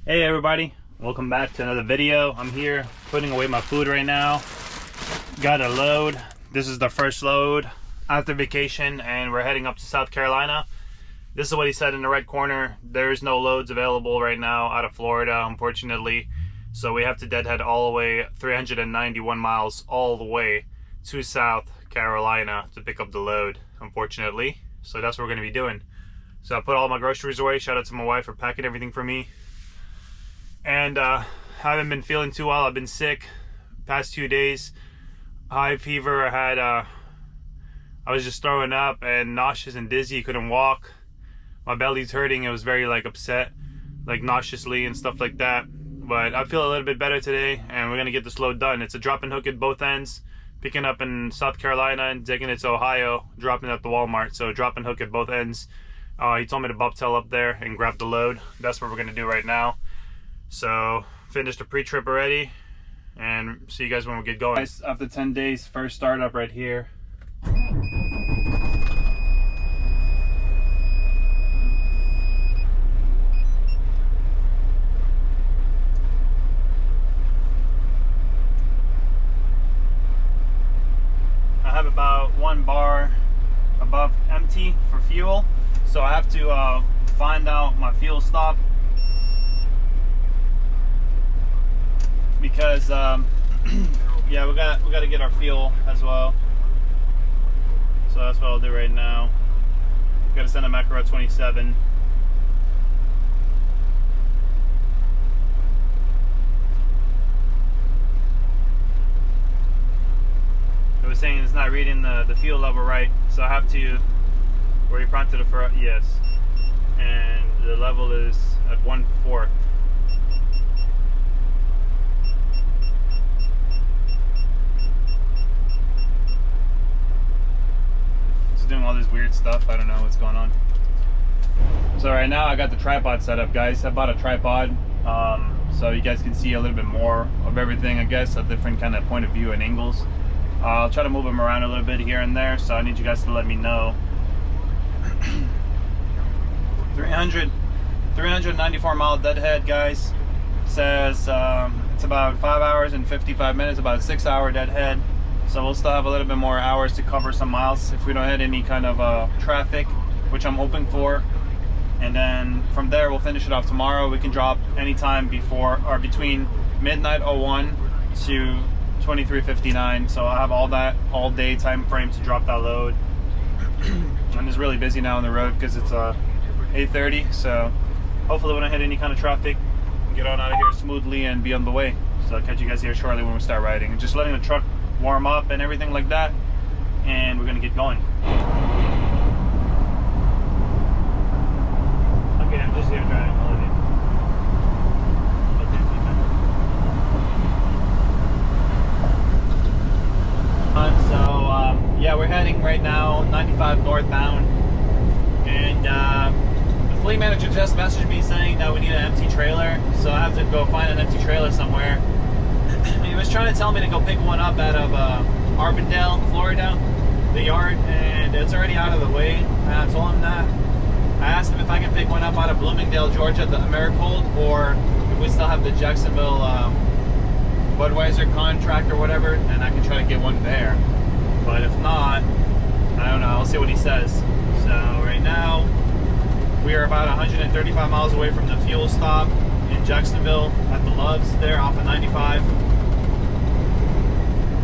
Hey everybody, welcome back to another video. I'm here putting away my food right now. Got a load. This is the first load after vacation and we're heading up to South Carolina. This is what he said in the red corner. There's no loads available right now out of Florida, unfortunately. So we have to deadhead all the way 391 miles all the way to South Carolina to pick up the load, unfortunately. So that's what we're going to be doing. So I put all my groceries away. Shout out to my wife for packing everything for me. And I haven't been feeling too well. I've been sick past 2 days. High fever. I was just throwing up and nauseous and dizzy. Couldn't walk. My belly's hurting. It was very upset, nauseously and stuff like that. But I feel a little bit better today, and we're gonna get this load done. It's a drop and hook at both ends, picking up in South Carolina and taking it to Ohio, dropping it at the Walmart. So drop and hook at both ends. He told me to bobtail up there and grab the load. That's what we're gonna do right now. So finished the pre-trip already, and see you guys when we get going. Guys, after 10 days, first startup right here. I have about 1 bar above empty for fuel, so I have to find out my fuel stop, because yeah, we got to get our fuel as well. So that's what I'll do right now. Got to send a macro at 27. It was saying it's not reading the fuel level right, so I have to, where you prompted it for, yes, and the level is at 1/4. Doing all this weird stuff. I don't know what's going on. So right now I got the tripod set up, guys. I bought a tripod so you guys can see a little bit more of everything, I guess, a different kind of point of view and angles. I'll try to move them around a little bit here and there, so I need you guys to let me know. 394 mile deadhead, guys. Says it's about 5 hours and 55 minutes, about a 6 hour deadhead. So we'll still have a little bit more hours to cover some miles if we don't hit any kind of traffic, which I'm hoping for. And then from there we'll finish it off tomorrow. We can drop anytime before or between midnight 01 to 23:59. So I'll have all day time frame to drop that load. And it's really busy now on the road because it's 8:30. So hopefully we don't hit any kind of traffic, get on out of here smoothly and be on the way. So I'll catch you guys here shortly when we start riding. And just letting the truck warm up and everything like that, and we're gonna get going. Okay, I'm just here driving. So yeah, we're heading right now 95 northbound, and the fleet manager just messaged me saying that we need an empty trailer, so I have to go find an empty trailer somewhere. He was trying to tell me to go pick one up out of Arbondale, Florida, the yard, and it's already out of the way. And I told him that. I asked him if I can pick one up out of Bloomingdale, Georgia, the Americold, or if we still have the Jacksonville Budweiser contract or whatever, and I can try to get one there. But if not, I don't know. I'll see what he says. So right now, we are about 135 miles away from the fuel stop in Jacksonville at the Loves there off of 95.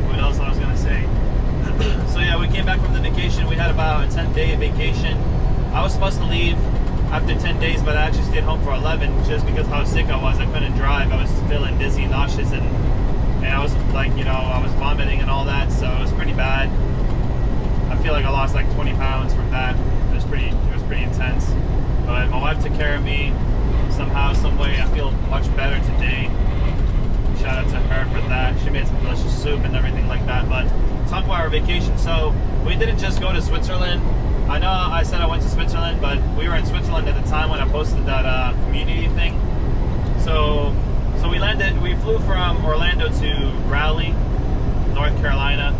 What else I was gonna say? So yeah, we came back from the vacation. We had about a 10-day vacation. I was supposed to leave after 10 days, but I actually stayed home for 11 just because how sick I was. I couldn't drive. I was feeling dizzy, nauseous, and I was I was vomiting and all that, so it was pretty bad. I feel like I lost 20 pounds from that. It was pretty intense. But my wife took care of me somehow, some way. I feel much better today. Shout out to her for that. She made some delicious soup and everything like that. But talk about our vacation. So we didn't just go to Switzerland. I know I said I went to Switzerland, but we were in Switzerland at the time when I posted that community thing. So we flew from Orlando to Raleigh, North Carolina,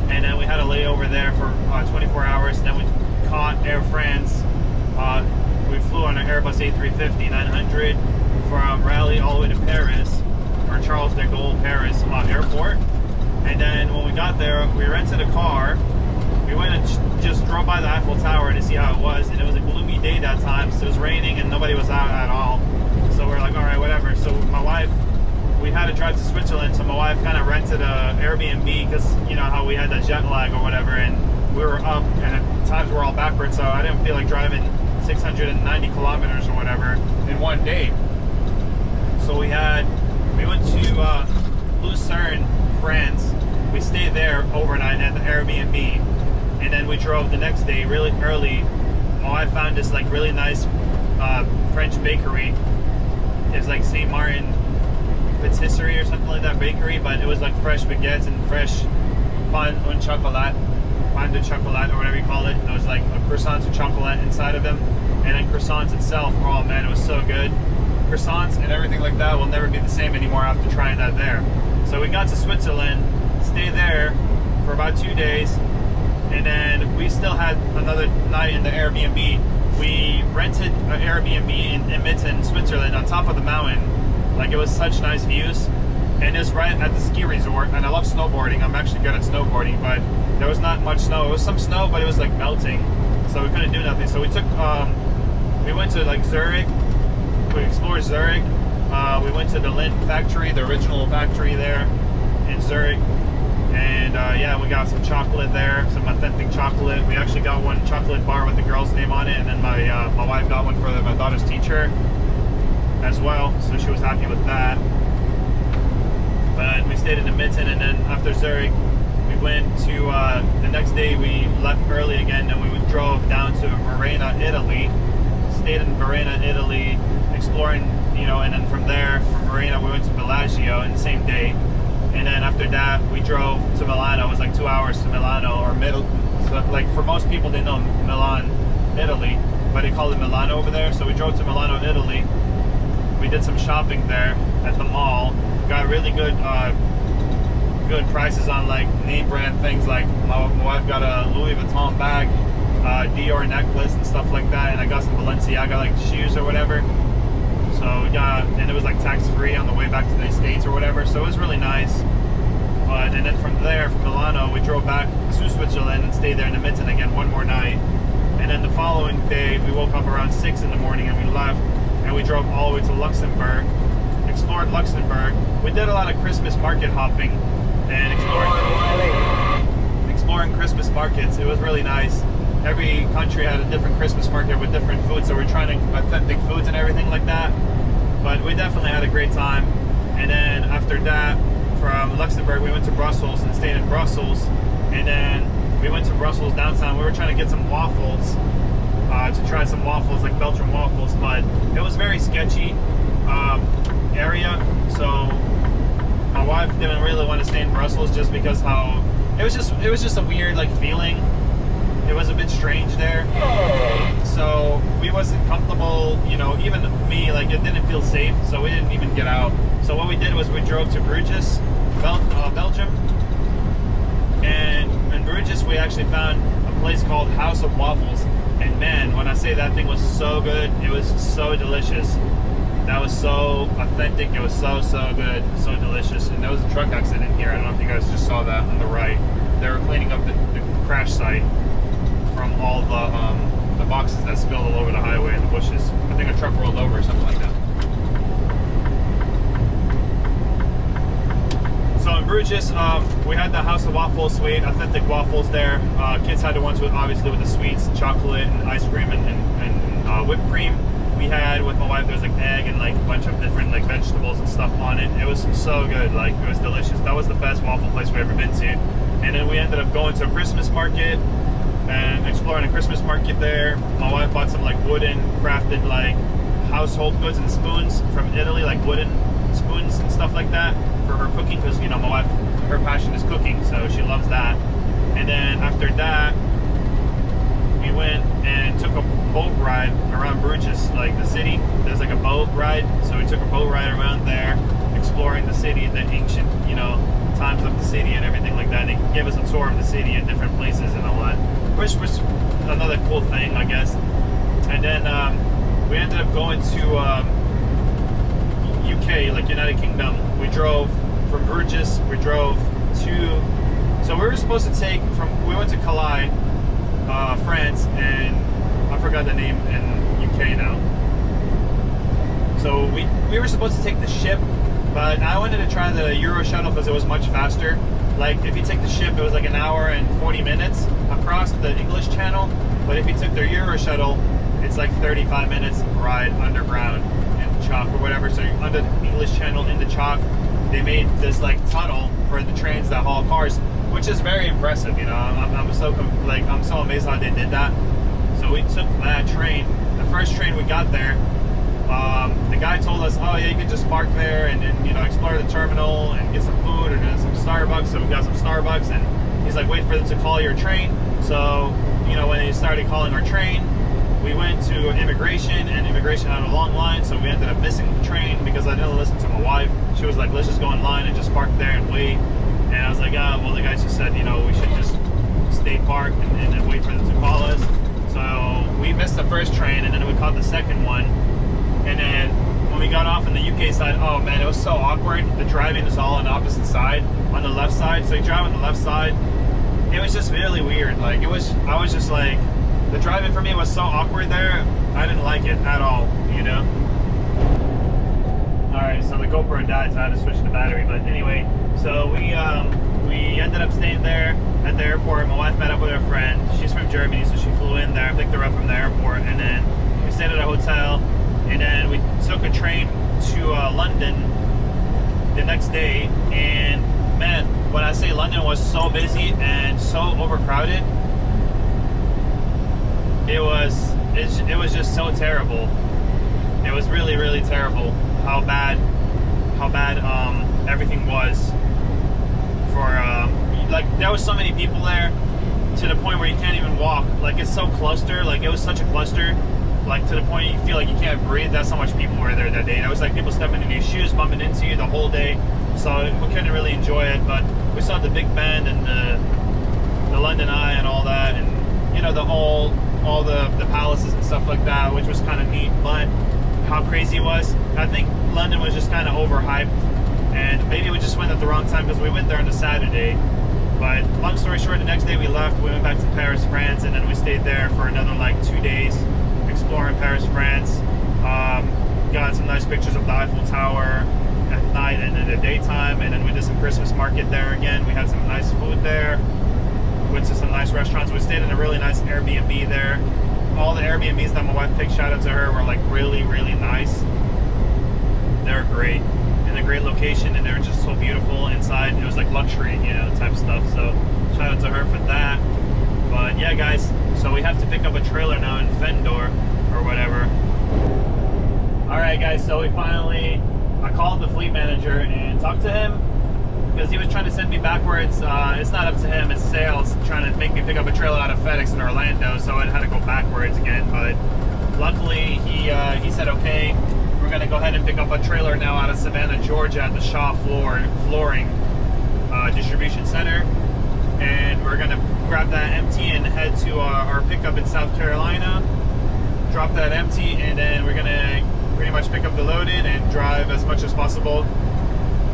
and then we had a layover there for 24 hours. Then we caught Air France. We flew on an Airbus A350-900 from Raleigh all the way to Paris, or Charles de Gaulle Paris airport. And then when we got there, we rented a car. We went and just drove by the Eiffel Tower to see how it was, and it was a gloomy day that time, so it was raining and nobody was out at all. So we're like, all right, whatever. So my wife, we had to drive to Switzerland, so my wife kind of rented a Airbnb because you know how we had that jet lag or whatever, and we were up, and at times we're all backwards, so I didn't feel like driving 690 kilometers or whatever in one day. So we went to Lucerne, France. We stayed there overnight at the Airbnb, and then we drove the next day really early. My wife found this like really nice French bakery. It's like St. Martin Patisserie or something like that bakery, but it was like fresh baguettes and fresh pain au chocolat, pain de chocolat, or whatever you call it. It was like a croissant de chocolat inside of them, and then croissants itself. Oh man, it was so good. Croissants and everything like that will never be the same anymore after trying that there. So we got to Switzerland, stayed there for about 2 days, and then we still had another night in the Airbnb. We rented an Airbnb in Mitten, Switzerland, on top of the mountain. Like, it was such nice views, and it was right at the ski resort. And I love snowboarding. I'm actually good at snowboarding, but there was not much snow. It was some snow, but it was like melting, so we couldn't do nothing. So we took, we went to like Zurich. We explored Zurich. We went to the Lindt factory, the original factory there in Zurich. And yeah, we got some chocolate there, some authentic chocolate. We actually got one chocolate bar with the girl's name on it, and then my wife got one for my daughter's teacher as well, so she was happy with that. But we stayed in the Mitten, and then after Zurich, we went to the next day. We left early again, and we drove down to Verona, Italy. Stayed in Verona, Italy, exploring, you know, and then from there, from Verona, we went to Bellagio in the same day. And then after that, we drove to Milano. It was like 2 hours to Milano, or middle. So like for most people, they know Milan, Italy, but they call it Milano over there. So we drove to Milano, Italy. We did some shopping there at the mall. Got really good, good prices on like name brand things. Like my wife got a Louis Vuitton bag, Dior necklace and stuff like that, and I got some Balenciaga like shoes or whatever. So we got, and it was like tax free on the way back to the States or whatever. So it was really nice. But and then from there, from Milano, we drove back to Switzerland and stayed there in the Mitten again one more night. And then the following day, we woke up around 6 in the morning and we left, and we drove all the way to Luxembourg. Explored Luxembourg. We did a lot of Christmas market hopping and exploring Christmas markets. It was really nice. Every country had a different Christmas market with different foods, so we're trying to authentic foods and everything like that. But we definitely had a great time. And then after that, from Luxembourg, we went to Brussels and stayed in Brussels. And then we went to Brussels downtown. We were trying to get some waffles, to try some waffles, like Belgian waffles, but it was very sketchy area. So my wife didn't really want to stay in Brussels just because how it was just a weird like feeling. It was a bit strange there, so we wasn't comfortable, you know, even me, like it didn't feel safe, so we didn't even get out. So what we did was we drove to Bruges, Belgium, and in Bruges we actually found a place called House of Waffles, and man, when I say that thing was so good, it was so delicious. That was so authentic, it was so good, so delicious. And there was a truck accident here. I don't know if you guys just saw that on the right. They were cleaning up the crash site from all the boxes that spilled all over the highway and the bushes. I think a truck rolled over or something like that. So in Bruges, we had the House of Waffles, sweet, authentic waffles there. Kids had the ones with, obviously, with the sweets, chocolate and ice cream and whipped cream. We had with my wife, there was like egg and like a bunch of different like vegetables and stuff on it. It was so good, like it was delicious. That was the best waffle place we've ever been to. And then we ended up going to a Christmas market and exploring a Christmas market there. My wife bought some like wooden crafted like household goods and spoons from Italy, like wooden spoons and stuff like that for her cooking, because you know my wife, her passion is cooking, so she loves that. And then after that, we went and took a boat ride around Bruges, like the city. There's like a boat ride, so we took a boat ride around there, exploring the city, the ancient, you know, times of the city and everything like that. They gave us a tour of the city and different places and all that, which was another cool thing, I guess. And then we ended up going to UK, like United Kingdom. We drove from Bruges, we drove to, so we were supposed to take we went to Calais, France, and I forgot the name in UK now. So we were supposed to take the ship, but I wanted to try the Euro shuttle because it was much faster. Like if you take the ship, it was like an hour and 40 minutes across the English Channel, but if you took the Euro shuttle, it's like 35 minutes ride underground in chalk or whatever. So you're under the English Channel in the chalk. They made this like tunnel for the trains that haul cars, which is very impressive. You know, I'm so amazed how they did that. So we took that train. The first train we got there, the guy told us, oh yeah, you can just park there and you know, explore the terminal and get some food or some Starbucks. So we got some Starbucks, and he's like, wait for them to call your train. So you know, when they started calling our train, we went to immigration, and immigration had a long line, so we ended up missing the train because I didn't listen to my wife. She was like, let's just go in line and just park there and wait. And I was like, well, the guy just said, you know, we should just stay parked and then wait for them to call us. So we missed the first train, and then we caught the second one. And then when we got off on the UK side, oh man, it was so awkward. The driving is all on the opposite side, on the left side. So you drive on the left side, it was just really weird. Like I was just like, the driving for me was so awkward there. I didn't like it at all, you know? Alright, so the GoPro died, so I had to switch the battery. But anyway, so we ended up staying there at the airport. My wife met up with her friend. She's from Germany, so she flew in there, picked her up from the airport, and then we stayed at a hotel, and then we took a train to London the next day. And man, when I say London was so busy and so overcrowded, it was just so terrible. It was really, really terrible how bad everything was. For like there was so many people there to the point where you can't even walk. Like it's so clustered. Like it was such a cluster. Like to the point you feel like you can't breathe. That's how much people were there that day. That was like people stepping in your shoes, bumping into you the whole day. So we couldn't really enjoy it. But we saw the Big Ben and the London Eye and all that, and you know all the palaces and stuff like that, which was kind of neat. But how crazy it was, I think London was just kind of overhyped, and maybe we just went at the wrong time because we went there on a Saturday. But long story short, the next day we left, we went back to Paris, France, and then we stayed there for another like 2 days exploring Paris, France. Got some nice pictures of the Eiffel Tower at night and in the daytime, and then we did some Christmas market there again. We had some nice food there, went to some nice restaurants. We stayed in a really nice Airbnb there. All the Airbnbs that my wife picked, shout out to her, were like really, really nice. They were great, in a great location, and they were just so beautiful inside. It was like luxury, you know, type stuff. So shout out to her for that. But yeah, guys, so we have to pick up a trailer now in Fendor or whatever. All right, guys, so I called the fleet manager and talked to him, because he was trying to send me backwards. It's not up to him, it's sales trying to make me pick up a trailer out of FedEx in Orlando, so I had to go backwards again. But luckily he said, okay, we're gonna go ahead and pick up a trailer now out of Savannah, Georgia at the Shaw Flooring distribution center, and we're gonna grab that empty and head to our pickup in South Carolina, drop that empty, and then we're gonna pretty much pick up the loaded and drive as much as possible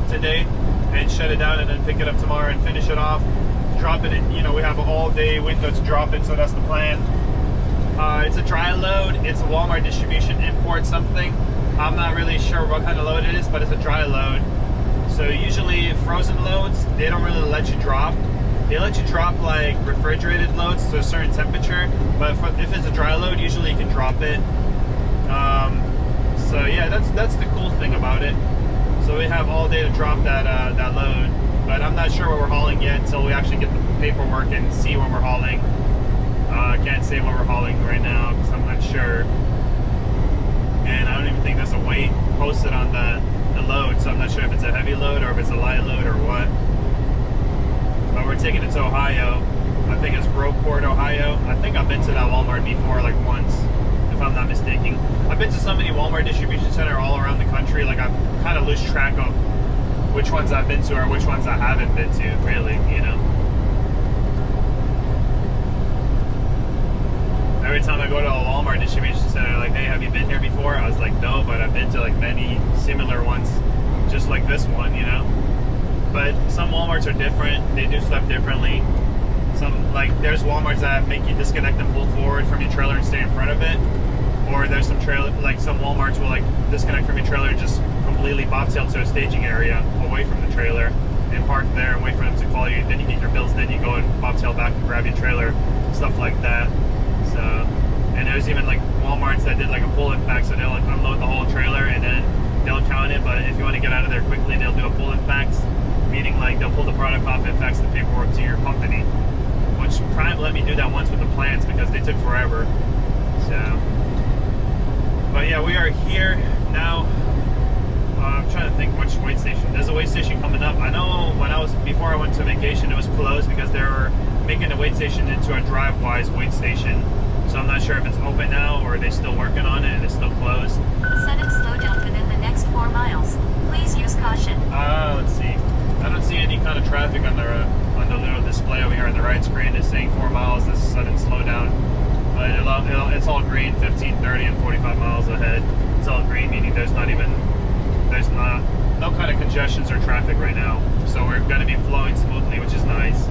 today and shut it down, and then pick it up tomorrow and finish it off, drop it in. You know, we have an all day window to drop it, so that's the plan. It's a dry load. It's a Walmart distribution import something. I'm not really sure what kind of load it is, but it's a dry load. So usually frozen loads, they don't really let you drop. They let you drop like refrigerated loads to a certain temperature, but if it's a dry load, usually you can drop it. So yeah, that's the cool thing about it. So we have all day to drop that load, but I'm not sure what we're hauling yet until we actually get the paperwork and see what we're hauling. I can't say what we're hauling right now because I'm not sure, and I don't even think there's a weight posted on the load, so I'm not sure if it's a heavy load or if it's a light load or what. But we're taking it to Ohio. I think it's Groveport, Ohio. I think I've been to that Walmart before, like once, if I'm not mistaken. I've been to so many Walmart distribution centers all around the country, like I've kind of lose track of which ones I've been to or which ones I haven't been to, really, you know. Every time I go to a Walmart distribution center, like, hey, have you been here before? I was like, no, but I've been to like many similar ones just like this one, you know. But some Walmarts are different. They do stuff differently. Some, like, there's Walmarts that make you disconnect and pull forward from your trailer and stay in front of it. Or there's some trailer, like some Walmarts will like disconnect from your trailer and just completely bobtail to a staging area away from the trailer and park there and wait for them to call you. Then you get your bills, then you go and bobtail back and grab your trailer, stuff like that. So, and there's even like Walmarts that did like a pull-in pack, so they'll like unload the whole trailer and then they'll count it. But if you want to get out of there quickly, they'll do a pull-in packs, meaning like they'll pull the product off and fax the paperwork to your company. Which Prime let me do that once with the plants because they took forever. So. But yeah, we are here now. I'm trying to think which weight station. There's a weight station coming up. I know before I went to vacation, it was closed because they were making the weight station into a drive-wise weight station. So I'm not sure if it's open now or are they still working on it and it's still closed. Sudden slowdown within the next 4 miles. Please use caution. Let's see. I don't see any kind of traffic on the little display over here on the right screen. It's saying 4 miles. This is sudden slowdown. But it's all green, 15, 30, and 45 miles ahead. It's all green, meaning there's no kind of congestions or traffic right now. So we're going to be flowing smoothly, which is nice.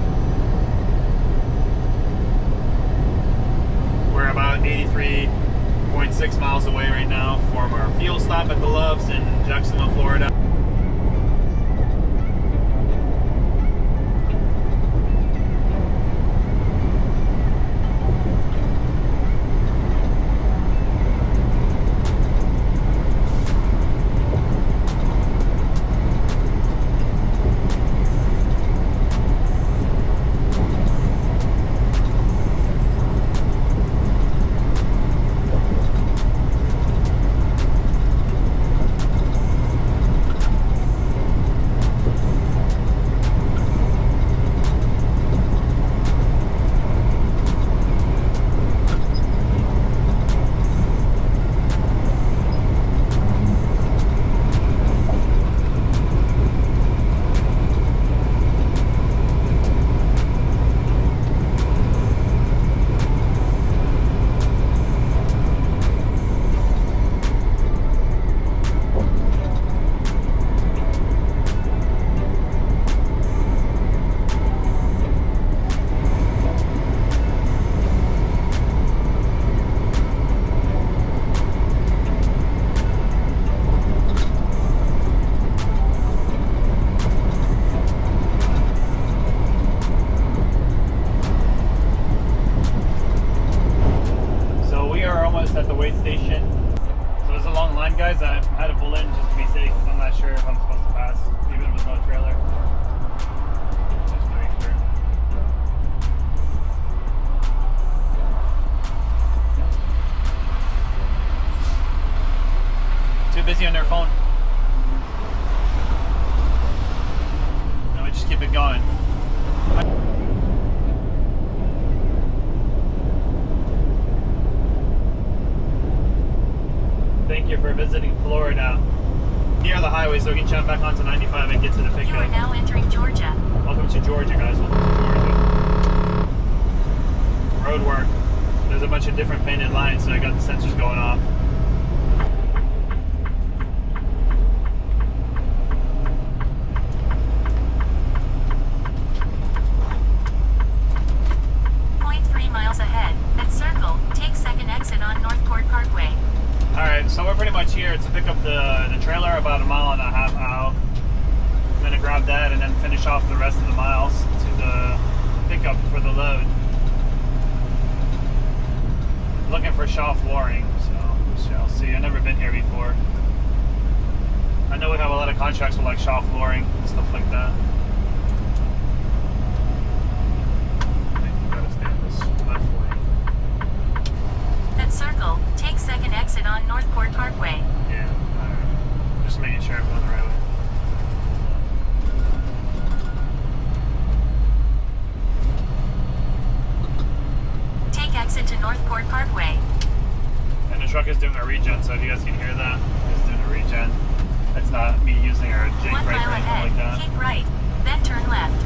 We're about 83.6 miles away right now from our fuel stop at the Loves in Jacksonville, Florida. At the weigh station. So there's a long line, guys. I had to pull in just to be safe because I'm not sure if I'm supposed to pass, even with no trailer. Just to make sure. Too busy on their phone. No, we just keep it going. Thank you for visiting Florida. Near the highway so we can jump back onto 95 and get to the pickup. You are now entering Georgia. Welcome to Georgia, guys. Welcome to Georgia. Road work. There's a bunch of different painted lines, so I got the sensors going off. So we're pretty much here to pick up the trailer about 1.5 miles out. I'm going to grab that and then finish off the rest of the miles to the pickup for the load. Looking for shaw flooring, so I'll see. I've never been here before. I know we have a lot of contracts with like shaw flooring and stuff like that. I think we gotta stay in this left lane. At Circle, take second exit on Northport Parkway. Yeah, alright. Just making sure I'm going the right way. Take exit to Northport Parkway. And the truck is doing a regen, so if you guys can hear that, it's doing a regen. It's not me using our jake 1 brake or mile anything ahead, like that. keep right, then turn left.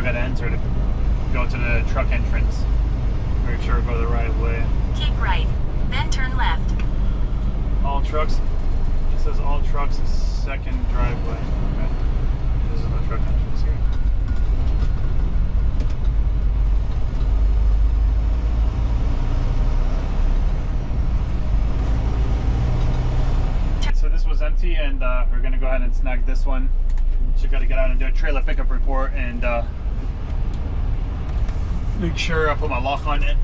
we gotta enter to go to the truck entrance. Make sure we go the right way. Keep right, then turn left. All trucks. It says all trucks is second driveway. Okay. This is the truck entrance here. So this was empty, and we're gonna go ahead and snag this one. So gotta get out and do a trailer pickup report and make sure I put my lock on it.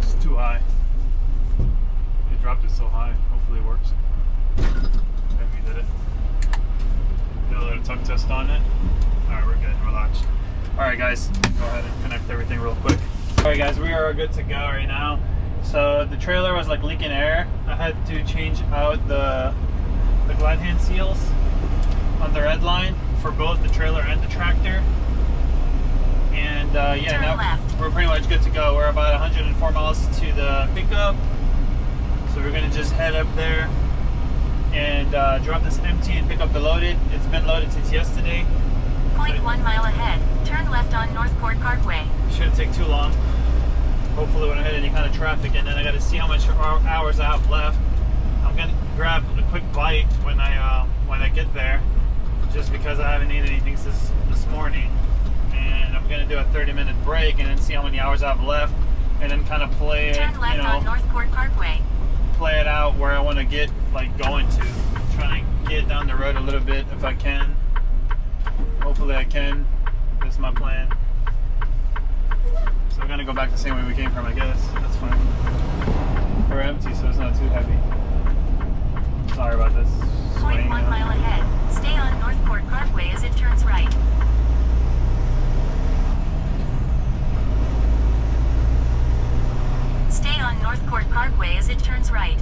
It's too high. It dropped it so high. Hopefully it works. Okay, we did it. Did a little tug test on it. Alright, we're good. Relax. Alright guys, go ahead and connect everything real quick. Alright guys, we are good to go right now. So the trailer was like leaking air. I had to change out the glide hand seals on the red line for both the trailer and the tractor. And yeah, Turn now left. we're pretty much good to go. We're about 104 miles to the pickup. So we're gonna just head up there and drop this empty and pick up the loaded. It's been loaded since yesterday. 0.1 mile ahead, turn left on Northport Parkway. Shouldn't take too long. Hopefully we don't hit any kind of traffic, and then I got to see how much hours I have left. I'm gonna grab a quick bite when I get there, just because I haven't eaten anything this morning. And I'm gonna do a 30-minute break and then see how many hours I have left, and then kind of play it, Turn left on Northport Parkway. play it out where I want to get going to. Trying to get down the road a little bit if I can. Hopefully I can. That's my plan. So we're gonna go back the same way we came from, I guess. That's fine. We're empty, so it's not too heavy. Sorry about this. 0.1 mile ahead, stay on Northport Parkway as it turns right. Stay on Northport Parkway as it turns right.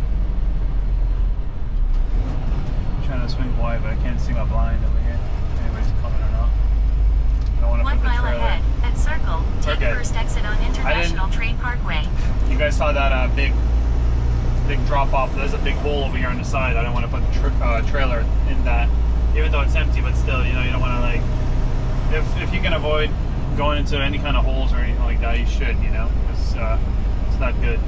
I'm trying to swing wide, but I can't see my blind over here. Anybody's coming or not. I don't want to 1 put the mile trailer. ahead, at Circle, take Okay. first exit on International Trade Parkway. You guys saw that big drop off. There's a big hole over here on the side. I don't want to put the trailer in that, even though it's empty. But still, you know, you don't want to like. If you can avoid going into any kind of holes or anything like that, you should. You know, because it's not good.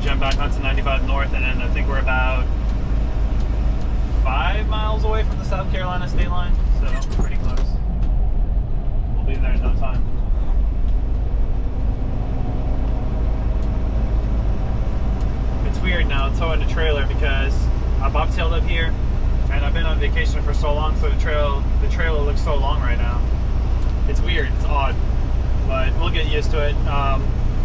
Jump back onto 95 North, and then I think we're about 5 miles away from the South Carolina state line, so pretty close. We'll be there in no time. It's weird now towing the trailer because I bobtailed up here, and I've been on vacation for so long, so the trailer looks so long right now. It's weird, it's odd, but we'll get used to it.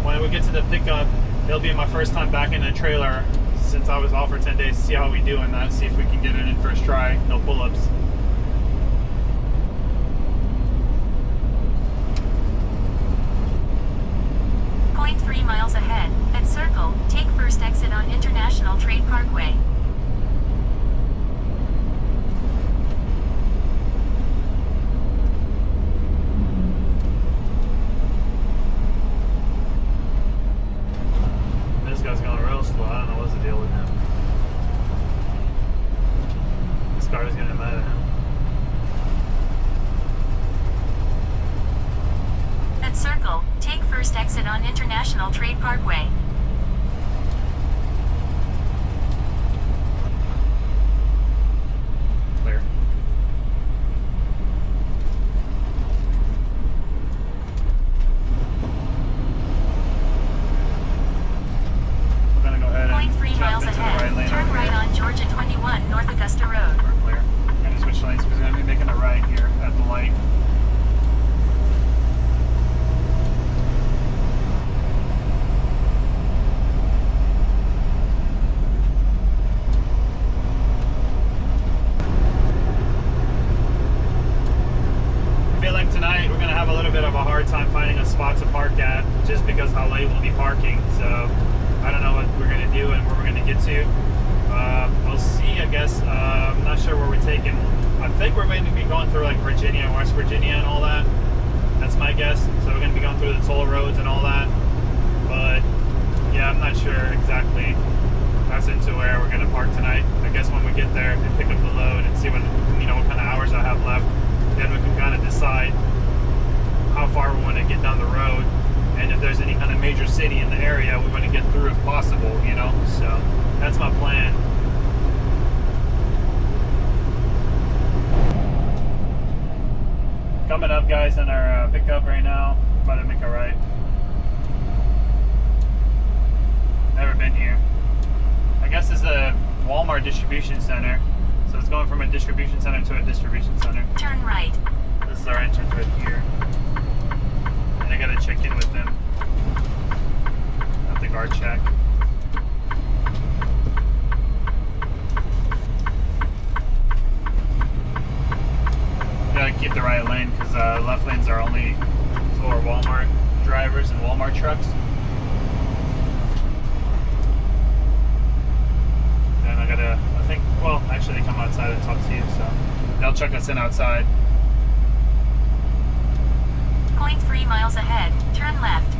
When we get to the pickup, it'll be my first time back in a trailer since I was off for 10 days to see how we do in that, see if we can get it in first try, no pull-ups. .3 miles ahead, at Circle, take first exit on International Trade Parkway. This guy's going real slow. I don't know what's the deal with him. This car is getting mad at him. At Circle, take first exit on International Trade Parkway. Clear. We're gonna go ahead and .3 jump miles into ahead, the right lane. turn over right here. on Georgia 21 North Augusta Road. We're clear. We're gonna switch lanes because we're gonna be making a right here at the light. I feel like tonight we're gonna have a little bit of a hard time finding a spot to park at, just because how late we'll be parking. So I don't know what we're gonna do and where we're gonna get to. We'll see. I guess I'm not sure where we're taking. I think we're going to be going through like Virginia and West Virginia and all that. That's my guess. So we're going to be going through the toll roads and all that. But yeah, I'm not sure exactly as into where we're going to park tonight. I guess when we get there and pick up the load and see what kind of hours I have left, then we can kind of decide how far we want to get down the road, and if there's any kind of major city in the area we want to get through if possible, So that's my plan. Coming up, guys, on our pickup right now. About to make a right. Never been here. I guess it's a Walmart distribution center. So it's going from a distribution center to a distribution center. Turn right. This is our entrance right here. And I gotta check in with them at the guard check. Gotta keep the right lane because left lanes are only for Walmart drivers and Walmart trucks. Then I think, well, actually they come outside and talk to you, so they'll check us in outside. 0.3 miles ahead, turn left.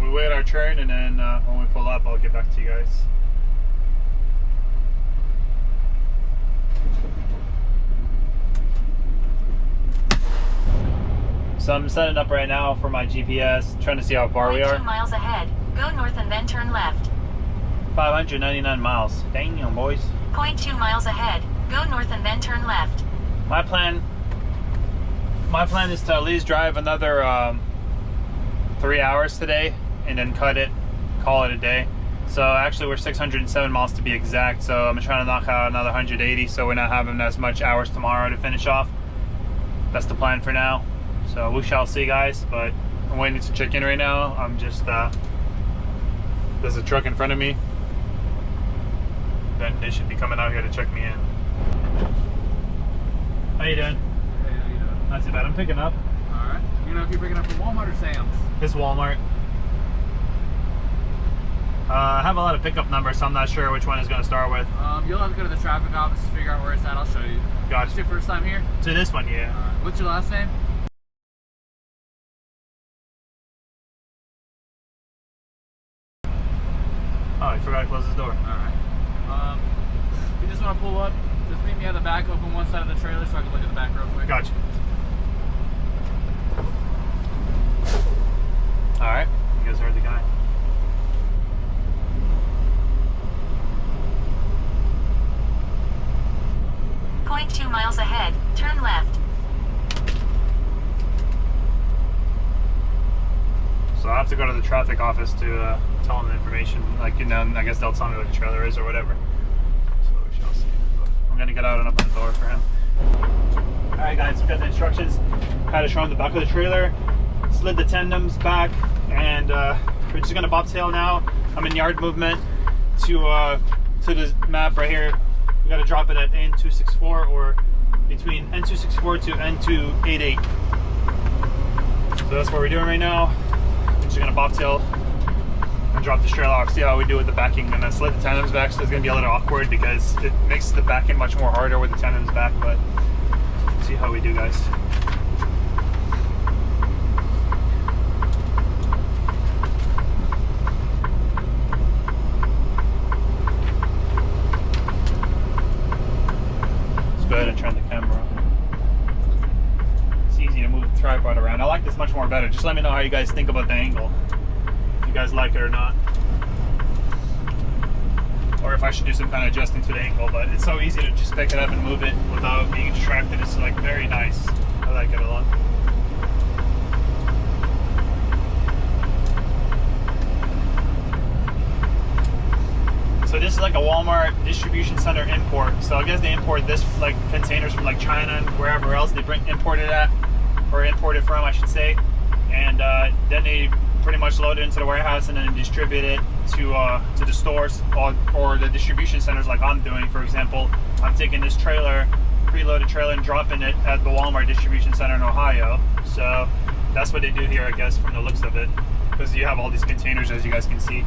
We wait our turn, and then when we pull up, I'll get back to you guys. So I'm setting up right now for my GPS, trying to see how far we are. 2 miles ahead, go north and then turn left. 599 miles. Dang, boys. 0.2 miles ahead, go north and then turn left. My plan is to at least drive another 3 hours today, and then cut it, call it a day. So actually we're 607 miles to be exact, so I'm trying to knock out another 180 so we're not having as much hours tomorrow to finish off. That's the plan for now. So we shall see, guys, but I'm waiting to check in right now. I'm just, there's a truck in front of me. Then they should be coming out here to check me in. How you doing? Hey, how you doing? Not too bad. I'm picking up. Alright. You know if you're picking up from Walmart or Sam's? It's Walmart. I have a lot of pickup numbers, so I'm not sure which one is going to start with. You'll have to go to the traffic office to figure out where it's at. I'll show you. Gotcha. It's your first time here? To this one, yeah. Alright. What's your last name? Oh, you forgot to close this door. Alright. If you just want to pull up, just meet me at the back, open one side of the trailer so I can look at the back real quick. Gotcha. Alright, you guys heard the guy. Point 2 miles ahead, turn left. So I have to go to the traffic office to tell them the information. Like, I guess they'll tell me what the trailer is or whatever. So we shall see. But I'm gonna get out and open the door for him. Alright guys, we got the instructions. Had to show him the back of the trailer. Slid the tandems back, and we're just gonna bobtail now. I'm in yard movement to the map right here. We gotta drop it at N264 or between N264 to N288. So that's what we're doing right now. We're just gonna bobtail and drop the trailer off, see how we do with the backing. And then slid the tandems back, so it's gonna be a little awkward because it makes the backing much more harder with the tandems back, but see how we do, guys. Go ahead and turn the camera on. It's easy to move the tripod around. I like this much more better. Just let me know how you guys think about the angle. If you guys like it or not. Or if I should do some kind of adjusting to the angle, but it's so easy to just pick it up and move it without being distracted. It's like very nice. I like it a lot. So this is like a Walmart distribution center import. So I guess they import this like containers from like China and wherever else they import it at, or import it from, I should say. And then they pretty much load it into the warehouse and then distribute it to the stores or the distribution centers, like I'm doing. For example, I'm taking this trailer preloaded trailer and dropping it at the Walmart distribution center in Ohio. So that's what they do here, I guess, from the looks of it, because you have all these containers, as you guys can see.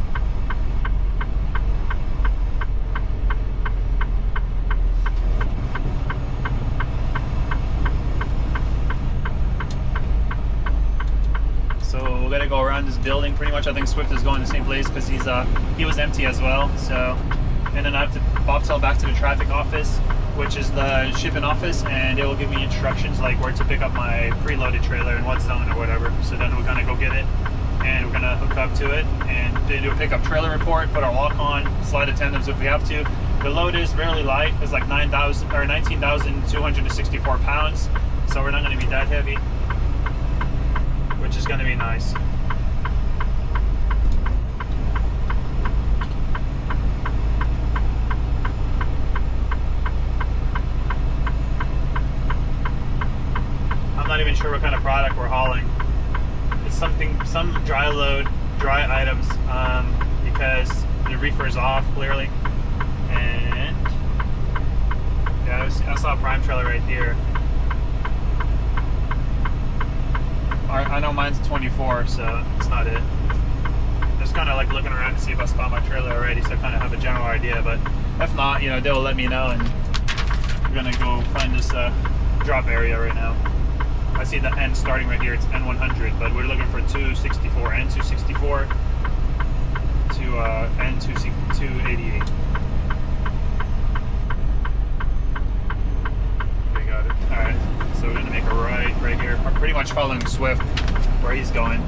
So we're gonna go around this building pretty much. I think Swift is going to the same place because he was empty as well. So, and then I have to bobtail back to the traffic office, which is the shipping office, and it will give me instructions like where to pick up my preloaded trailer and what zone or whatever. So then we're gonna go get it, and we're gonna hook up to it and do a pickup trailer report, put our lock on, slide attendants if we have to. The load is fairly light. It's like 19,264 pounds. So we're not gonna be that heavy, which is gonna be nice. I'm not even sure what kind of product we're hauling. It's some dry items, because the reefer is off clearly. And yeah, I saw a prime trailer right here. I know mine's 24, so it's not it. Just kind of like looking around to see if I spot my trailer already, so I kind of have a general idea. But if not, you know, they'll let me know, and we're gonna go find this drop area right now. I see the N starting right here. It's N100, but we're looking for 264, N264 to N288. They got it. All right. So we're gonna make a right here. I'm pretty much following Swift where he's going.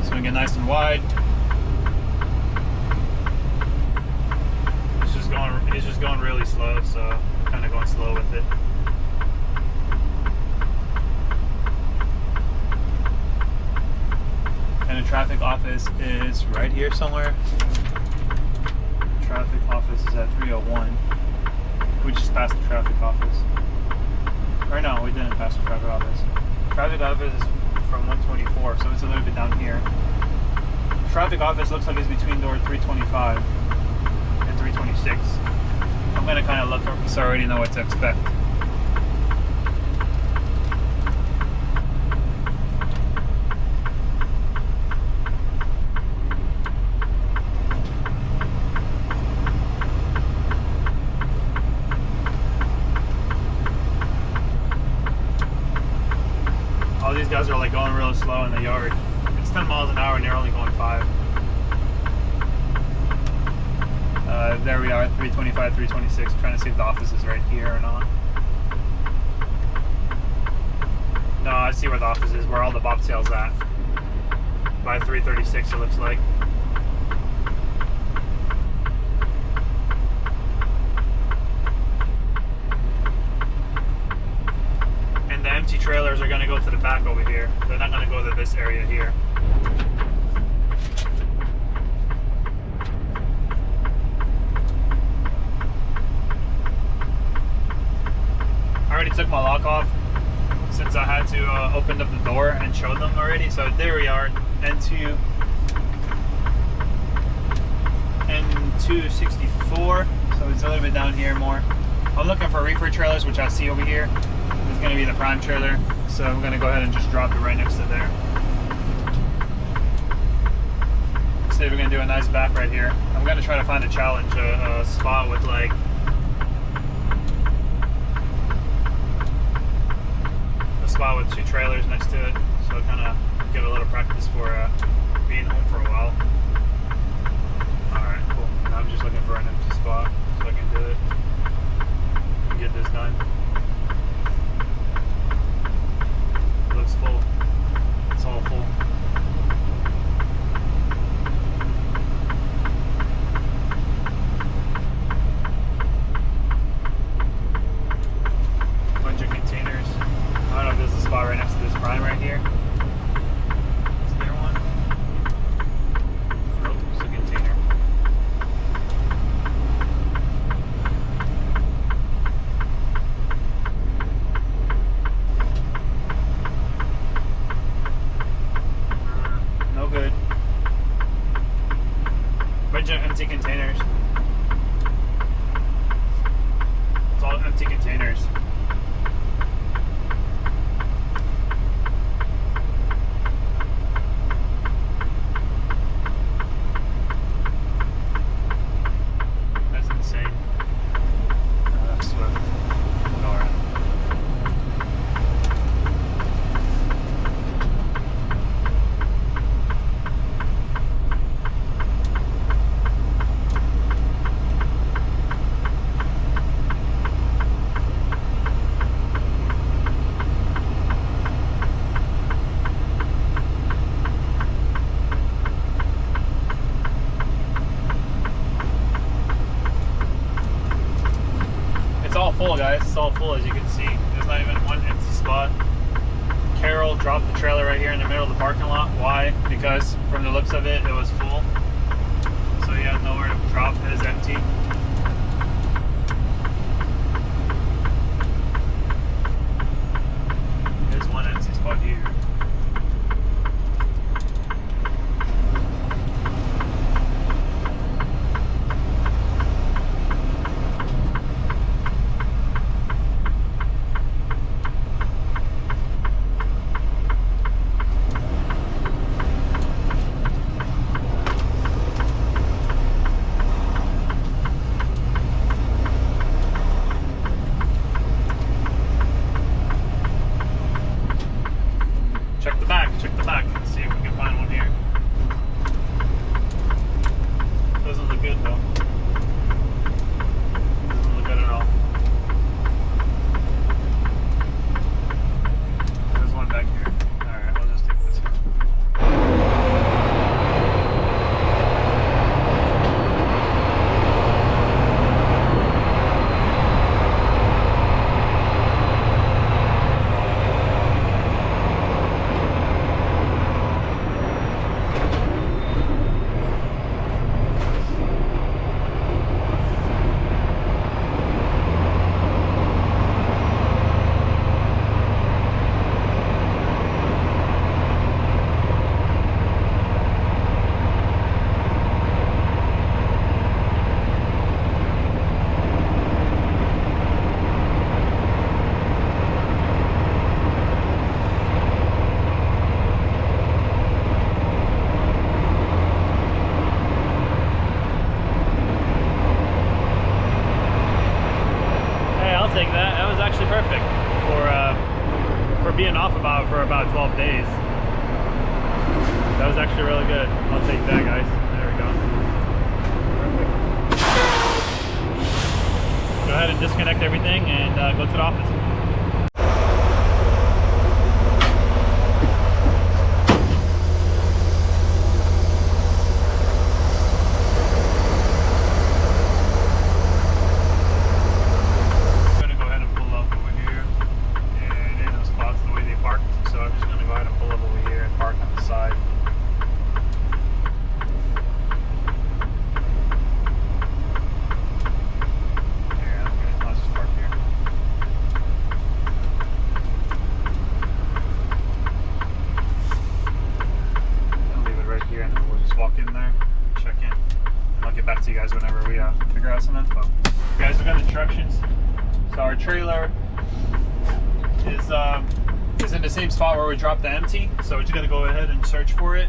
Swing it nice and wide. It's just going really slow, so kind of going slow with it. And the traffic office is right here somewhere. Traffic office is at 301. We just passed the traffic office. Or no, we didn't pass the traffic office. Traffic office is from 124, so it's a little bit down here. Traffic office looks like it's between door 325 and 326. I'm gonna kind of look so I already know what to expect. All these guys are like going real slow in the yard. It's 10 miles an hour and they're only going 5. There we are, 325, 326. I'm trying to see if the office is right here or not. No, I see where the office is, where all the bobtail's at. By 336, it looks like. And the empty trailers are going to go to the back over here. They're not going to go to this area here. I already took my lock off since I had to open up the door and show them already. So there we are, N264. So it's a little bit down here more. I'm looking for reefer trailers, which I see over here. It's going to be the prime trailer. So I'm going to go ahead and just drop it right next to there. So we're going to do a nice back right here. I'm going to try to find a challenge, a spot with like with 2 trailers next to it, so kind of get a little practice for being home for a while. Alright, cool. Now I'm just looking for an empty spot so I can do it and get this done. It looks full. It's all full. Bunch of containers. I don't know if there's a spot right next to this prime right here. Is there one? Nope, it's a container. empty containers. It's all empty containers. That's insane. That's Swift. Nora. It's all full, guys. It's all full, as you can see. There's not even one empty spot. Carol dropped the trailer right here in the middle of the parking lot. Why? Because from the looks of it, it was full. So he had nowhere to drop his empty. There's one empty spot here. Check the back, let's see if we can find one here. Doesn't look good though. Doesn't look good at all. There's one back here. Alright, we'll just take this one. Take that. That was actually perfect for being off for about 12 days. That was actually really good. I'll take that, guys. There we go. Perfect. Go ahead and disconnect everything and go to the office. Back to you guys whenever we figure out some info. You guys look at the instructions. So our trailer is in the same spot where we dropped the empty. So we're just gonna go ahead and search for it.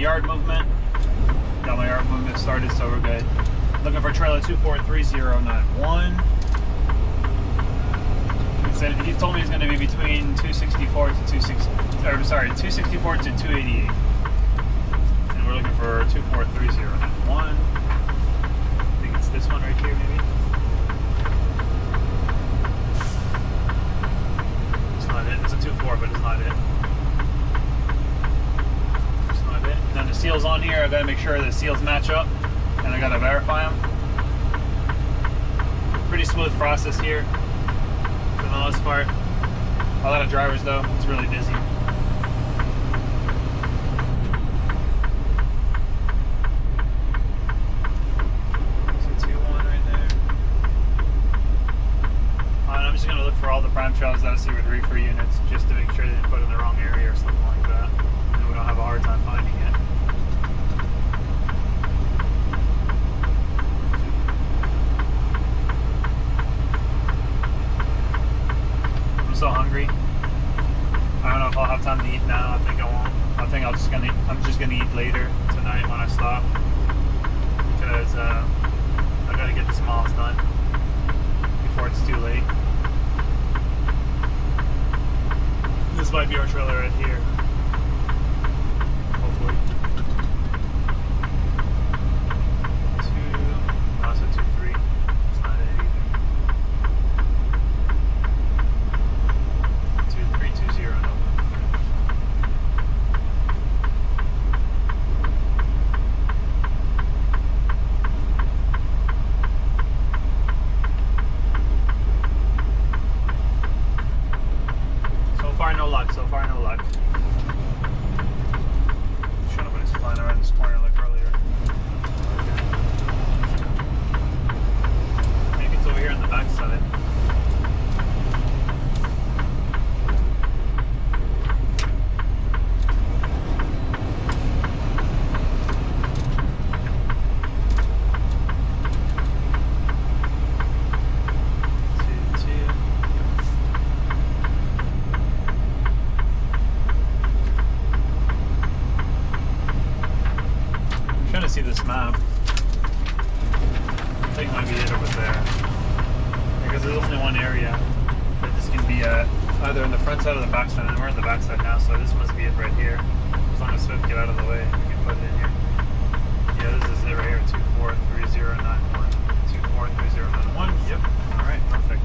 Yard movement. Got my yard movement started, so we're good. Looking for trailer 243091. He told me he's going to be between 264 to 264 to 288. And we're looking for 243091. I think it's this one right here, maybe. It's not it. It's a 24, but it's not it. And then the seals on here, I gotta make sure the seals match up, and I gotta verify them. smooth process here for the most part. A lot of drivers though, it's really busy. So 2-1 right there. And I'm just gonna look for all the prime trails that I see with Refferee units just to make sure they didn't put it in the wrong area or something like that. And we don't have a hard time finding it. So hungry. I don't know if I'll have time to eat now. I think I won't. I think I'm just gonna eat later tonight when I stop because I gotta get this miles done before it's too late. This might be our trailer right here. Hopefully. 2-3. It's not it either. 2320, no. So far no luck, so far no luck. Shut up when it's flying around this corner like earlier. Maybe it's over here on the back side. Trying to see this map. I think it might be it over there. Because there's only one area that this can be at, either in the front side or the back side, and we're in the back side now, so this must be it right here. As long as Swift get out of the way, we can put it in here. Yeah, this is it right here, 243091. 243091, yep. Alright, perfect.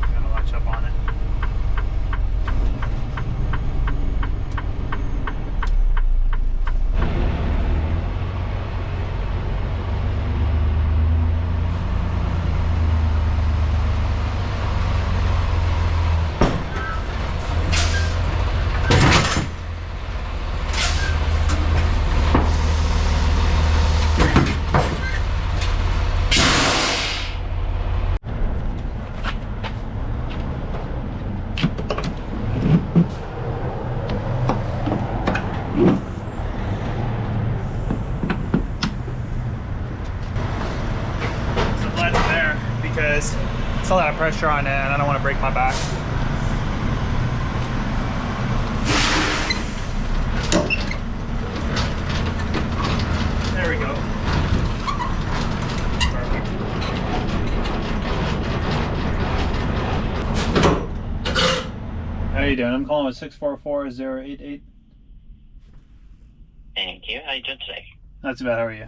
I'm gonna latch up on it. Because it's a lot of pressure on it and I don't want to break my back. There we go. Perfect. How are you doing? I'm calling with 644-088. Thank you. How you doing today? Not too bad. How are you?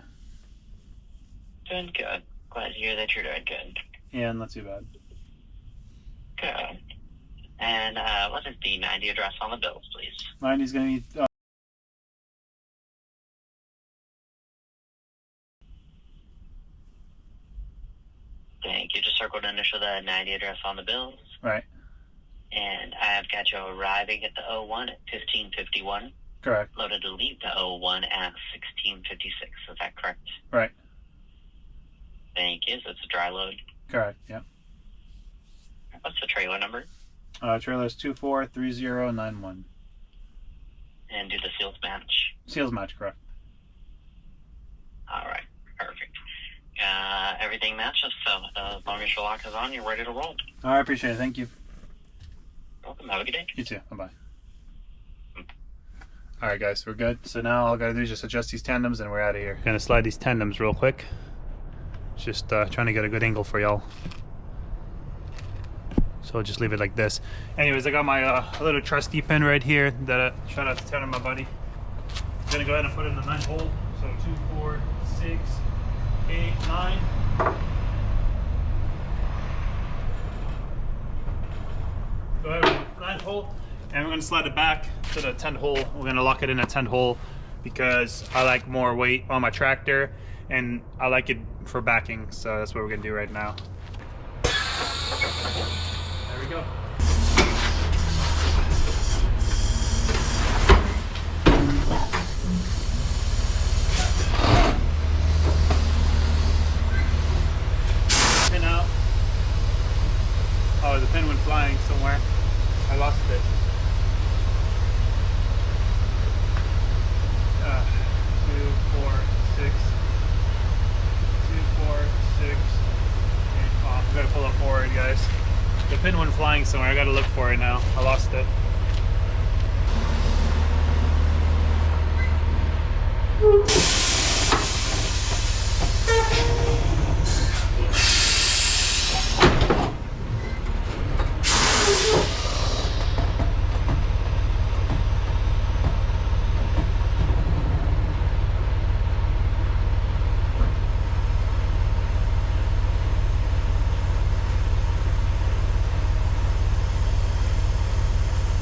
Doing good. Glad to hear that you're doing good. Yeah, not too bad. Good. And what is the 90 address on the bills, please? 90's going to be... Thank you. Just circled initial the 90 address on the bills. Right. And I have got you arriving at the 01 at 1551. Correct. Loaded to leave the 01 at 1656. Is that correct? Right. Thank you. So it's a dry load. Correct, yep. What's the trailer number? Trailer's 243091. And do the seals match? Seals match, correct. All right. Perfect. Everything matches, so as long as your lock is on, you're ready to roll. I appreciate it. Thank you. Welcome. Have a good day. You too. Bye-bye. Alright guys, we're good. So now all I gotta do is just adjust these tandems and we're out of here. Gonna slide these tandems real quick. Just trying to get a good angle for y'all. So I'll just leave it like this. Anyways, I got my little trusty pin right here that shout out to Ted and my buddy. I'm gonna go ahead and put it in the 9 hole. So 2, 4, 6, 8, 9. Go ahead with the 9 hole. And we're gonna slide it back to the 10 hole. We're gonna lock it in at 10 hole because I like more weight on my tractor and I like it for backing. So that's what we're gonna do right now. There we go. Pin out. Oh, the pin went flying somewhere. I lost it. 2, 4, 6. 2, 4, 6. 8. Oh, I gotta pull it forward, guys. The pin went flying somewhere. I gotta look for it now. I lost it.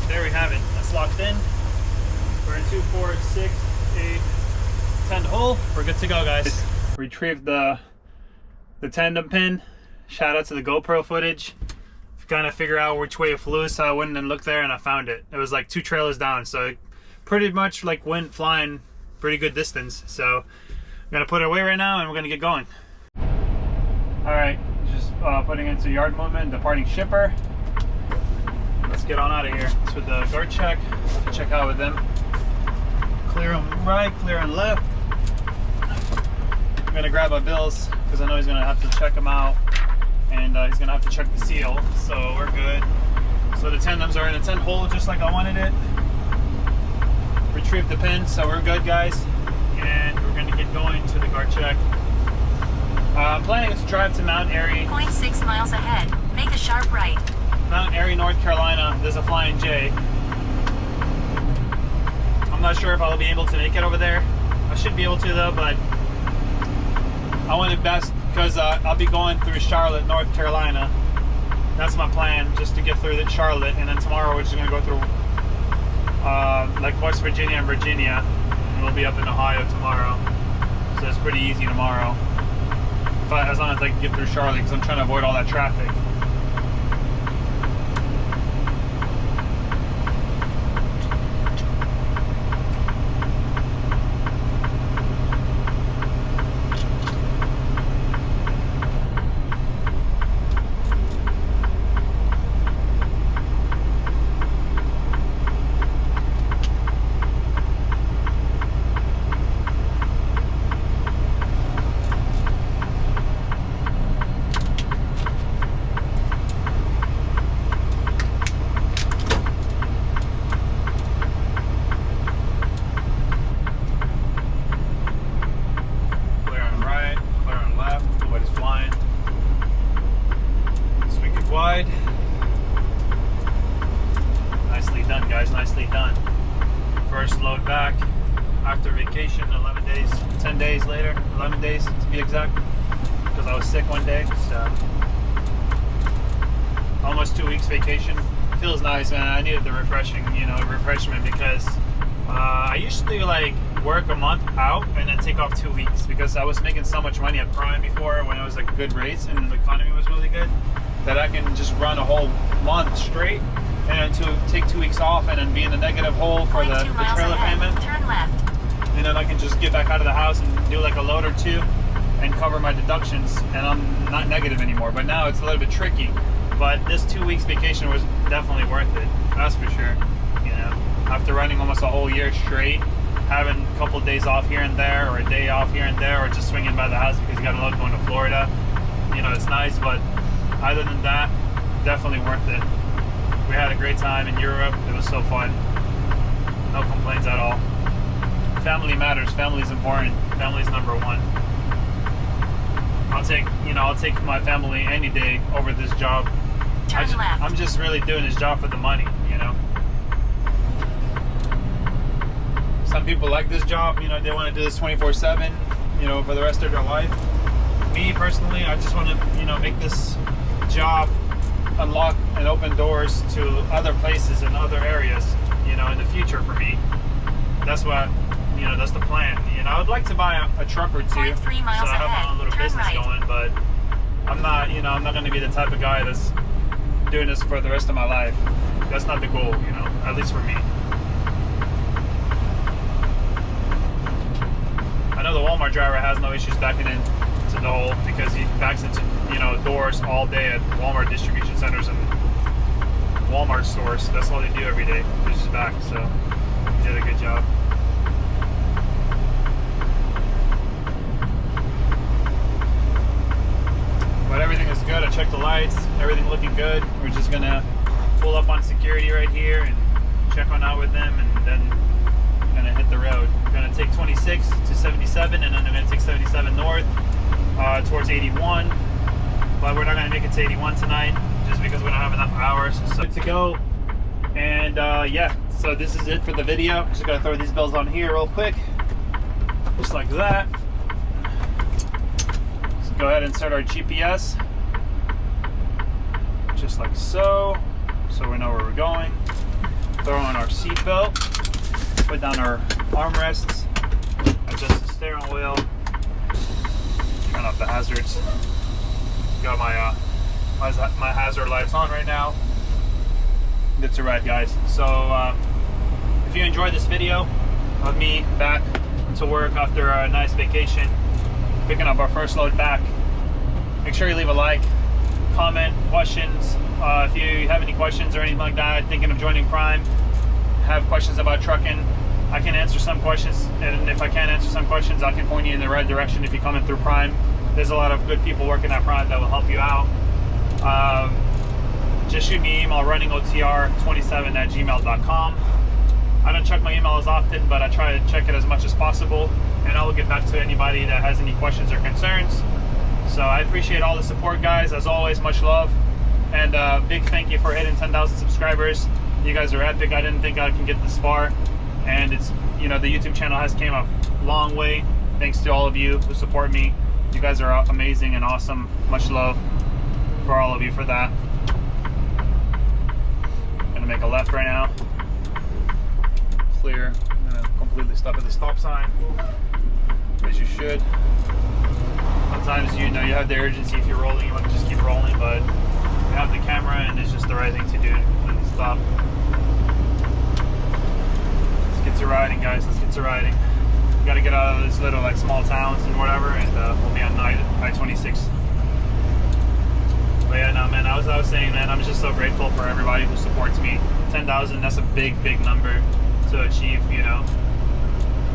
There we have it. That's locked in. We're in 2, 4, 6, 8, 10th hole. We're good to go, guys. Retrieved the tandem pin. Shout out to the GoPro footage. Kind of figure out which way it flew, so I went and looked there and I found it. It was like 2 trailers down, so it pretty much like went flying pretty good distance. So I'm gonna put it away right now and we're gonna get going. All right, just putting into yard movement, departing shipper. Let's get on out of here. It's with the guard check. Check out with them. Clear on right, clear on left. I'm gonna grab my bills because I know he's gonna have to check them out, and he's gonna have to check the seal. So we're good. So the tandems are in the 10th hole just like I wanted it. Retrieve the pin, so we're good, guys. And we're gonna get going to the guard check. I'm planning to drive to Mount Airy. 0.6 miles ahead. Make a sharp right. Mount Airy, North Carolina. There's a FlyingJ. I'm not sure if I'll be able to make it over there. I should be able to though, but I want it best because I'll be going through Charlotte, North Carolina. That's my plan, just to get through Charlotte, and then tomorrow we're just gonna go through like West Virginia and Virginia, and we'll be up in Ohio tomorrow. So it's pretty easy tomorrow, as long as I can get through Charlotte, because I'm trying to avoid all that traffic. Wide. Nicely done, guys, nicely done. First load back after vacation, 11 days, 10 days later, 11 days to be exact, because I was sick one day, so almost 2 weeks vacation. Feels nice, man. I needed the refreshment, because I usually like work a month out and then take off 2 weeks, because I was making so much money at Prime before when it was like good rates and the economy was really good, that I can just run a whole month straight and to take 2 weeks off and then be in the negative hole for the trailer payment. Turn left. And then I can just get back out of the house and do like a load or two and cover my deductions, and I'm not negative anymore. But now it's a little bit tricky. But this 2 weeks vacation was definitely worth it. That's for sure. You know, after running almost a whole year straight, having a couple of days off here and there, or a day off here and there, or just swinging by the house because you got a load going to Florida. You know, it's nice, but other than that, definitely worth it. We had a great time in Europe. It was so fun. No complaints at all. Family matters. Family's important. Family's number one. I'll take my family any day over this job. I'm just really doing this job for the money, you know. Some people like this job, you know, they want to do this 24/7, you know, for the rest of their life. Me personally, I just want to, you know, make this job unlock and open doors to other places and other areas, you know, in the future for me. That's what, you know, that's the plan. You know, I would like to buy a truck or two, so I have my own little business going, but I'm not, you know, I'm not going to be the type of guy that's doing this for the rest of my life. That's not the goal, you know, at least for me. I know the Walmart driver has no issues backing into the hole because he backs into, you know, doors all day at Walmart distribution centers and Walmart stores. That's all they do every day. They just back, so he did a good job. But everything is good. I checked the lights, everything looking good. We're just gonna pull up on security right here and check on out with them, and then we're gonna hit the road. We're gonna take 26 to 77, and then we're gonna take 77 north towards 81. But we're not gonna make it to 81 tonight just because we don't have enough hours. So good to go. And yeah, so this is it for the video. Just gotta throw these bells on here real quick, just like that. Go ahead and insert our GPS, just like so we know where we're going. Throw on our seatbelt, put down our armrests, adjust the steering wheel, turn off the hazards. Got my hazard lights on right now. Good to ride, guys. So if you enjoyed this video of me back to work after a nice vacation, picking up our first load back, make sure you leave a like, comment, questions. If you have any questions or anything like that, thinking of joining Prime, have questions about trucking, I can answer some questions, and if I can't answer some questions, I can point you in the right direction if you're coming through Prime. There's a lot of good people working at Prime that will help you out. Just shoot me an email, runningotr27@gmail.com. I don't check my email as often, but I try to check it as much as possible, and I will get back to anybody that has any questions or concerns. So I appreciate all the support, guys. As always, much love, and big thank you for hitting 10,000 subscribers. You guys are epic. I didn't think I can get this far, and it's, you know, the YouTube channel has came a long way thanks to all of you who support me. You guys are amazing and awesome. Much love for all of you for that. Gonna make a left right now. Clear. I'm gonna completely stop at the stop sign, as you should. Sometimes, you know, you have the urgency. If you're rolling, you want to just keep rolling, but you have the camera and it's just the right thing to do when you stop. Let's get to riding, guys. Let's get to riding. We gotta get out of this little like small towns and whatever, and we'll be on I-26. But yeah, no, man, I was saying, man, I'm just so grateful for everybody who supports me. 10,000, that's a big number to achieve, you know.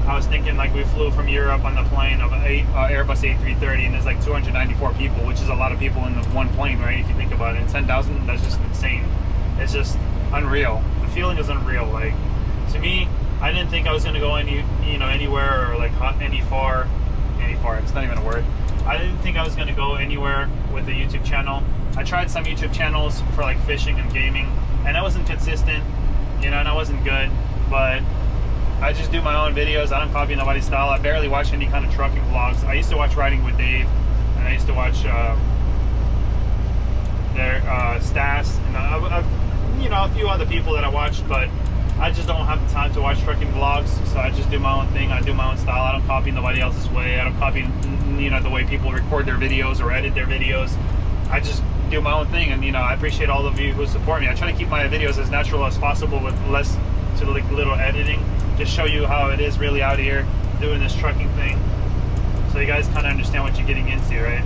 I was thinking, like, we flew from Europe on the plane of Airbus A330, and there's like 294 people, which is a lot of people in the one plane, right? If you think about it, and 10,000, that's just insane. It's just unreal. The feeling is unreal. Like, to me, I didn't think I was gonna go anywhere, or like any far. It's not even a word. I didn't think I was gonna go anywhere with a YouTube channel. I tried some YouTube channels for like fishing and gaming, and I wasn't consistent, you know, and I wasn't good. But I just do my own videos. I don't copy nobody's style. I barely watch any kind of trucking vlogs. I used to watch Riding with Dave, and I used to watch their Stas, and you know, a few other people that I watched, but I just don't have the time to watch trucking vlogs, so I just do my own thing. I do my own style. I don't copy nobody else's way. I don't copy, you know, the way people record their videos or edit their videos. I just do my own thing, and you know, I appreciate all of you who support me. I try to keep my videos as natural as possible with less to like little editing. Just show you how it is really out here doing this trucking thing, so you guys kind of understand what you're getting into, right?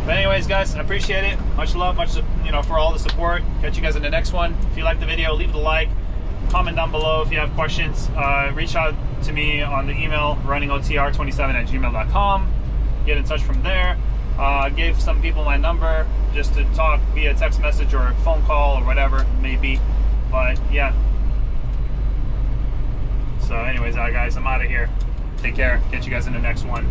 But anyways, guys, I appreciate it. Much love, much, you know, for all the support. Catch you guys in the next one. If you like the video, leave the like, comment down below if you have questions. Reach out to me on the email, runningotr27@gmail.com. Get in touch from there. Gave some people my number just to talk via text message or phone call or whatever it may be. But yeah. So anyways, guys, I'm out of here. Take care. Catch you guys in the next one.